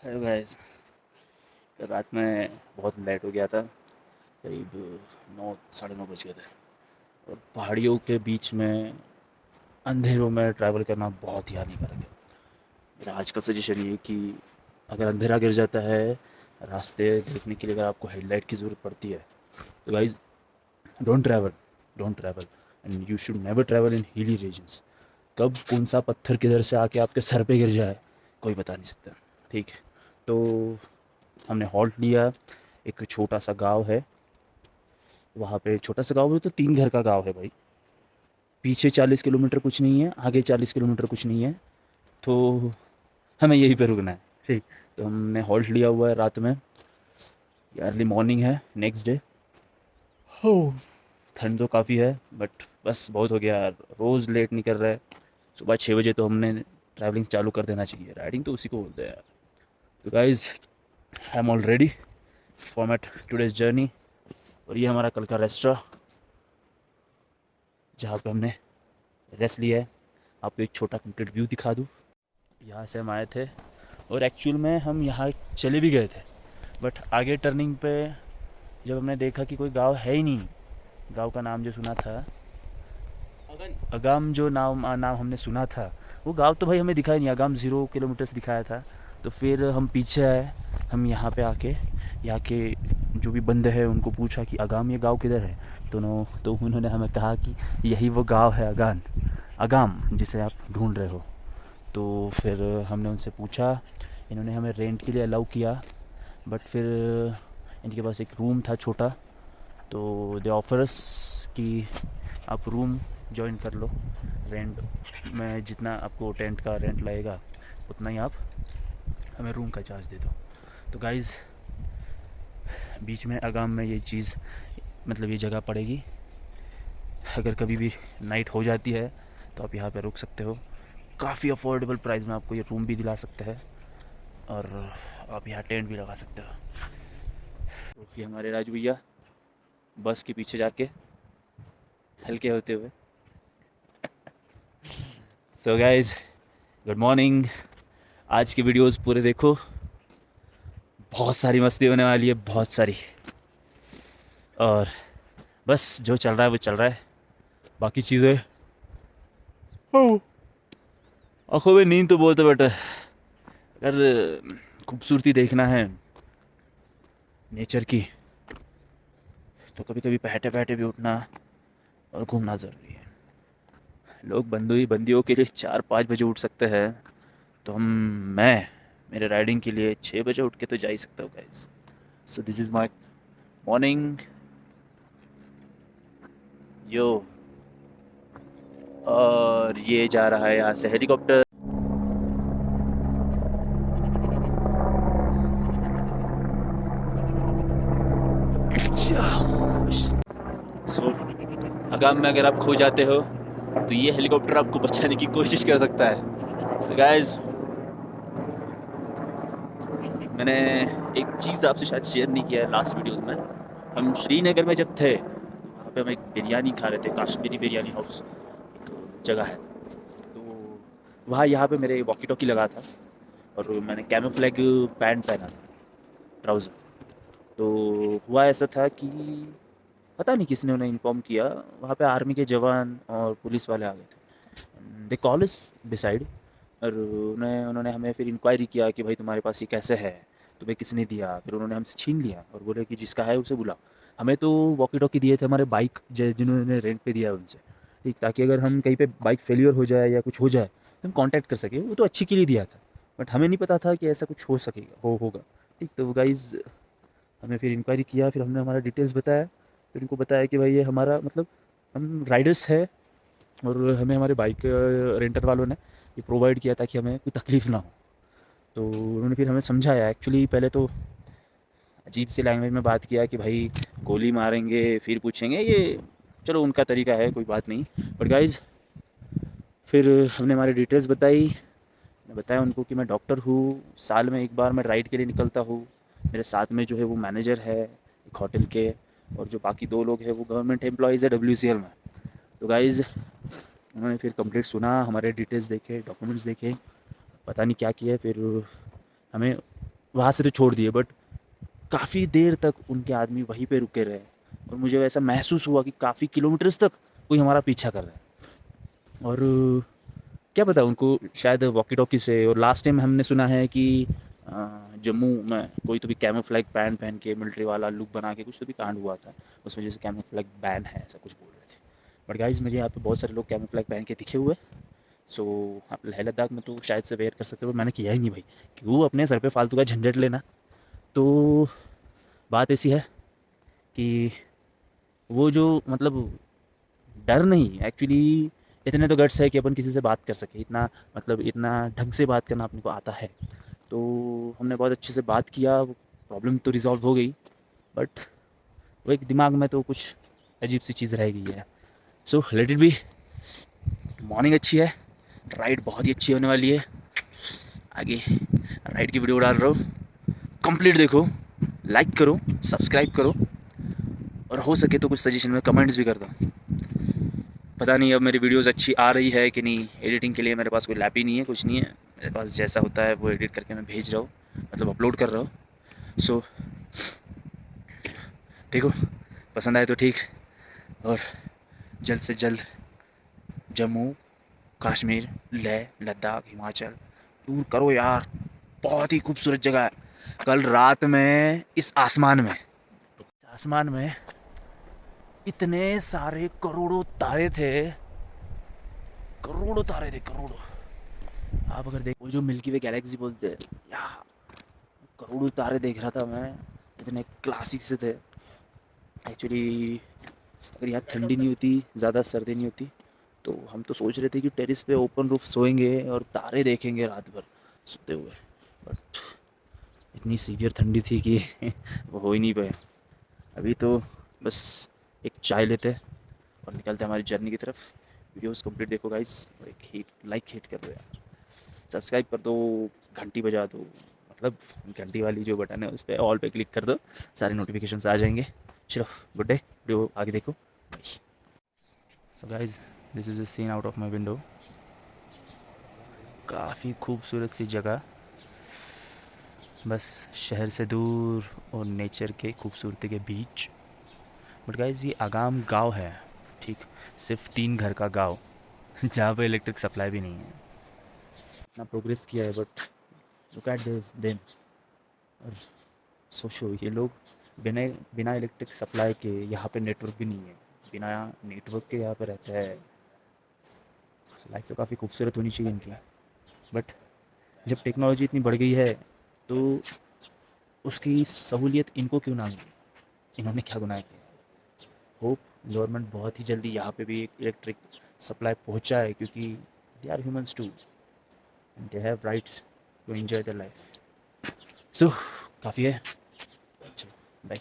Hello guys. रात में बहुत लेट हो गया था। करीब 9 साढ़े 9 बज गए थे। और पहाड़ियों के बीच में अंधेरों में ट्रैवल करना बहुत ही हानिकारक है। मेरा आज का सजेशन ये है कि अगर अंधेरा गिर जाता है रास्ते देखने के लिए, अगर आपको हेडलाइट की ज़रूरत पड़ती है, तो guys don't travel, don't travel and you should never travel in hilly regions. कब कौन सा पत्थर किधर से आके आपके सर पे गिर जाए कोई बता नहीं सकता। ठीक है, तो हमने हॉल्ट लिया। एक छोटा सा गांव है वहाँ पे, छोटा सा गांव है तो 3 घर का गांव है भाई। पीछे 40 किलोमीटर कुछ नहीं है, आगे 40 किलोमीटर कुछ नहीं है। तो हमें यहीं पे रुकना है। ठीक, तो हमने हॉल्ट लिया हुआ है रात में। अर्ली मॉर्निंग है नेक्स्ट डे। हो, ठंड तो काफ़ी है बट बस बहुत हो गया यार, रोज़ लेट नहीं कर रहा है। सुबह 6 बजे तो हमने ट्रैवलिंग चालू कर देना चाहिए। राइडिंग तो उसी को बोलते हैं यार। तो guys, I am all ready for my today's journey. और ये हमारा कल का रेस्टोरेंट जहाँ पे हमने रेस्ट लिया है। आपको एक छोटा कंप्लीट व्यू दिखा दूँ। यहाँ से हम आए थे और एक्चुअल में हम यहाँ चले भी गए थे, बट आगे टर्निंग पे जब हमने देखा कि कोई गांव है ही नहीं। गांव का नाम जो सुना था, अगाम, जो नाम नाम हमने सुना था, वो गांव तो भाई हमें दिखा ही नहीं। अगाम 0 किलोमीटर से दिखाया था। तो फिर हम पीछे आए। हम यहाँ पे आके यहाँ के जो भी बंदे हैं उनको पूछा कि अगाम ये गांव किधर है। तो उन्होंने हमें कहा कि यही वो गांव है अगान, अगाम, जिसे आप ढूंढ रहे हो। तो फिर हमने उनसे पूछा। इन्होंने हमें रेंट के लिए अलाउ किया, बट फिर इनके पास एक रूम था छोटा। तो दे ऑफर्स कि आप रूम ज्वाइन कर लो। रेंट में जितना आपको टेंट का रेंट लगेगा उतना ही आप हमें रूम का चार्ज दे दो। तो गाइज़, बीच में आगाम में ये चीज़, मतलब ये जगह पड़ेगी। अगर कभी भी नाइट हो जाती है तो आप यहाँ पे रुक सकते हो। काफ़ी अफोर्डेबल प्राइस में आपको ये रूम भी दिला सकते हैं और आप यहाँ टेंट भी लगा सकते हो। तो ये हमारे राजू भैया बस के पीछे जाके हल्के होते हुए। So guys, good morning. आज की वीडियोस पूरे देखो, बहुत सारी मस्ती होने वाली है, बहुत सारी। और बस जो चल रहा है वो चल रहा है। बाकी चीज़ें, ओह, आंखों में नींद तो बहुत है बेटा। अगर खूबसूरती देखना है नेचर की तो कभी कभी पहटे पहटे भी उठना और घूमना ज़रूरी है। लोग बंदियों के लिए 4-5 बजे उठ सकते हैं, तो मैं मेरे राइडिंग के लिए 6 बजे उठ के तो जा ही सकता हूँ guys. So this is my morning. Yo, और ये जा रहा है यहाँ से हेलीकॉप्टर। सो आगाम में अगर आप खो जाते हो तो ये हेलीकॉप्टर आपको बचाने की कोशिश कर सकता है। सो गाइस, मैंने एक चीज़ आपसे शायद शेयर नहीं किया है लास्ट वीडियोस में। हम श्रीनगर में जब थे वहाँ पे हम एक बिरयानी खा रहे थे, काश्मीरी बिरयानी हाउस एक जगह है। तो वहाँ यहाँ पे मेरे वॉकी टॉकी लगा था और मैंने कैमोफ्लैग पैंट पहना था, ट्राउज़र। तो हुआ ऐसा था कि पता नहीं किसने उन्हें इन्फॉर्म किया, वहाँ पे आर्मी के जवान और पुलिस वाले आ गए थे। They call us beside. और उन्होंने हमें फिर इंक्वायरी किया कि भाई तुम्हारे पास ये कैसे है, तुम्हें किसने दिया। फिर उन्होंने हमसे छीन लिया और बोले कि जिसका है उसे बुलाओ। हमें तो वॉकी टॉकी दिए थे हमारे बाइक जिन्होंने रेंट पे दिया है उनसे। ठीक, ताकि अगर हम कहीं पे बाइक फेलियर हो जाए या कुछ हो जाए तो हम कांटेक्ट कर सके। वो तो अच्छी के लिए दिया था, बट हमें नहीं पता था कि ऐसा कुछ हो सकेगा, होगा। ठीक, तो गाइज़, हमें फिर इंक्वायरी किया, फिर हमने हमारा डिटेल्स बताया। फिर उनको बताया कि भाई ये हमारा, मतलब हम राइडर्स है और हमें हमारे बाइक रेंटर वालों ने ये प्रोवाइड किया ताकि हमें कोई तकलीफ़ ना हो। तो उन्होंने फिर हमें समझाया। एक्चुअली पहले तो अजीब सी लैंग्वेज में बात किया कि भाई गोली मारेंगे, फिर पूछेंगे ये, चलो उनका तरीका है, कोई बात नहीं। बट गाइज़, फिर हमने हमारी डिटेल्स बताई। मैं बताया उनको कि मैं डॉक्टर हूँ, साल में एक बार मैं राइड के लिए निकलता हूँ। मेरे साथ में जो है वो मैनेजर है एक होटल के, और जो बाकी 2 लोग हैं वो गवर्नमेंट एम्प्लॉयज़ है WCL में। तो गाइज़, उन्होंने फिर कंप्लीट सुना, हमारे डिटेल्स देखे, डॉक्यूमेंट्स देखे, पता नहीं क्या किया। फिर हमें वहाँ से तो छोड़ दिए, बट काफ़ी देर तक उनके आदमी वहीं पे रुके रहे और मुझे ऐसा महसूस हुआ कि काफ़ी किलोमीटर्स तक कोई हमारा पीछा कर रहा है। और क्या पता उनको शायद वॉकी टॉकी से, और लास्ट टाइम हमने सुना है कि जम्मू में कोई तो भी कैमोफ्लैग पैंट पहन के मिलिट्री वाला लुक बना के कुछ तो भी कांड हुआ था, उस वजह से कैमोफ्लैग बैन है ऐसा कुछ बोल रहे थे। बट गाइज मुझे यहाँ पे बहुत सारे लोग कैमोफ्लैग पहन के दिखे हुए। सो आप लेह लद्दाख में तो शायद से वेयर कर सकते हो, मैंने किया ही नहीं भाई, क्यों अपने सर पे फालतू का झंझट लेना। तो बात ऐसी है कि वो जो मतलब डर नहीं एक्चुअली, इतने तो गट्स है कि अपन किसी से बात कर सके, इतना मतलब इतना ढंग से बात करना अपने को आता है। तो हमने बहुत अच्छे से बात किया, प्रॉब्लम तो रिजॉल्व हो गई, बट वो एक दिमाग में तो कुछ अजीब सी चीज़ रह गई है। So let it be. Morning अच्छी है, राइड बहुत ही अच्छी होने वाली है। आगे राइड की वीडियो डाल रहा हूँ, कंप्लीट देखो, लाइक करो, सब्सक्राइब करो, और हो सके तो कुछ सजेशन में कमेंट्स भी कर दो। पता नहीं अब मेरी वीडियोस अच्छी आ रही है कि नहीं, एडिटिंग के लिए मेरे पास कोई लैप ही नहीं है, कुछ नहीं है मेरे पास, जैसा होता है वो एडिट करके मैं भेज रहा हूँ, मतलब अपलोड कर रहा हूँ। सो देखो, पसंद आए तो ठीक, और जल्द से जल्द जम्मू कश्मीर, लेह लद्दाख, हिमाचल टूर करो यार, बहुत ही खूबसूरत जगह है। कल रात में इस आसमान में इतने सारे करोड़ों तारे थे, करोड़ों तारे थे, करोड़ों। आप अगर देख, वो जो मिल्की वे गैलेक्सी बोलते हैं यार, करोड़ों तारे देख रहा था मैं, इतने क्लासिक से थे एक्चुअली। अगर यहाँ ठंडी नहीं होती, ज़्यादा सर्दी नहीं होती, तो हम तो सोच रहे थे कि टेरिस पे ओपन रूफ सोएंगे और तारे देखेंगे रात भर सोते हुए, बट इतनी सीवियर ठंडी थी कि वो हो ही नहीं पाया। अभी तो बस एक चाय लेते हैं और निकलते हैं हमारी जर्नी की तरफ। वीडियोस कंप्लीट देखो गाइस, और एक हिट कर दो यार, सब्सक्राइब कर दो, घंटी बजा दो, मतलब घंटी वाली जो बटन है उस पर ऑल पे क्लिक कर दो, सारे नोटिफिकेशंस आ जाएंगे। चलो गुड डे, वीडियो आगे देखो, bye. So guys, this is a scene out of my window. काफ़ी खूबसूरत सी जगह, बस शहर से दूर और नेचर के खूबसूरती के बीच। बट गाइस ये आगाम गांव है, ठीक, सिर्फ 3 घर का गांव जहाँ पे इलेक्ट्रिक सप्लाई भी नहीं है। इतना प्रोग्रेस किया है, but look at this them. और सोचो ये लोग बिना बिना इलेक्ट्रिक सप्लाई के, यहाँ पे नेटवर्क भी नहीं है, बिना नेटवर्क के यहाँ पे रहते हैं। लाइफ तो काफ़ी खूबसूरत होनी चाहिए इनकी, बट जब टेक्नोलॉजी इतनी बढ़ गई है तो उसकी सहूलियत इनको क्यों ना मिली, इन्होंने क्या गुनाह किया। होप गवर्नमेंट बहुत ही जल्दी यहाँ पे भी एक इलेक्ट्रिक सप्लाई पहुँचाए, क्योंकि they are humans too, they have rights to enjoy the life. So काफ़ी है, चलो बाय।